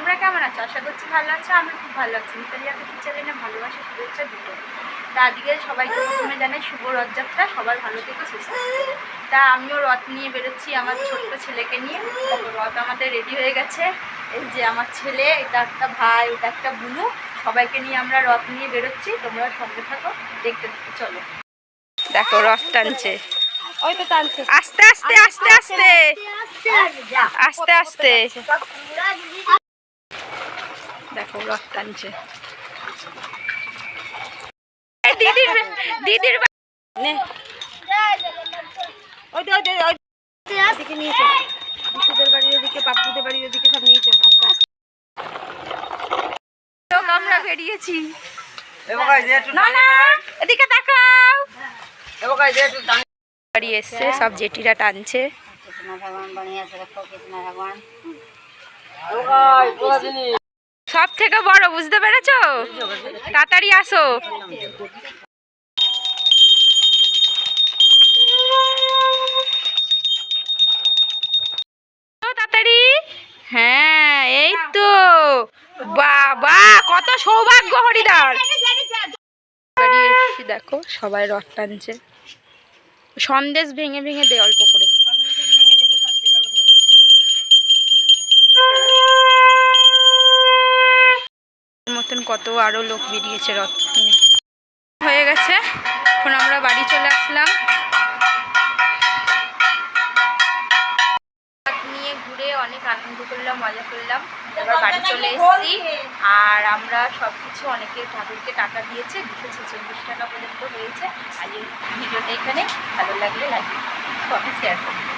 তোমরা কেমন আছো? আশা করছি ভালো আছো। আমি খুব ভালো আছি। মিতালি কুকিং চ্যানেলে ভালোবাসা শুভেচ্ছা দুটো। তা আজকে সবাইকে প্রথমে জানাই শুভ রথযাত্রা। সবাই ভালো থেকে সুস্থ। তা আমিও রথ নিয়ে বেরোচ্ছি আমার ছোট্ট ছেলেকে নিয়ে। রথ আমাদের রেডি হয়ে গেছে। এই যে আমার ছেলে, এটা একটা ভাই, ওটা একটা বুনু, সবাইকে নিয়ে আমরা রথ নিয়ে বেরোচ্ছি। তোমরা সঙ্গে থাকো, দেখতে দেখতে চলো। দেখো রথ টানছে, ওই তো টানছে আস্তে আস্তে আস্তে আস্তে আস্তে আস্তে। দেখো রথ টানছে দিদির দিদির ওইদিকে নিয়েছে, দিদিদের বাড়ির ওদিকে, পাপ্পুদের বাড়ির ওদিকে সব নিয়েছে। আমরা বেরিয়েছি। না না এদিকে তাকাও। বাড়ি এসছে, সব জেঠিরা টানছে। সব থেকে বড়, বুঝতে পেরেছো? তাড়াতাড়ি আসো। তাড়াতাড়ি। হ্যাঁ এই তো, বাবা কত সৌভাগ্য হরিদার। বাড়ি এসেছি, দেখো সবাই রথ টানছে। সন্দেশ ভেঙে ভেঙে দে অল্প করে। মতন কত আরো লোক বেরিয়েছে রথ নিয়ে। হয়ে গেছে, এখন আমরা বাড়ি চলে আসলাম। নিয়ে ঘুরে অনেক আনন্দ করলাম, মজা করলাম। এবার বাড়ি চলে এসেছি। আর আমরা সব কিছু, অনেকে ঠাকুরকে টাকা দিয়েছে, 246 টাকা পর্যন্ত হয়েছে। আর এই ভিডিওটা এখানে ভালো লাগলে লাইক কমেন্ট শেয়ার করুন।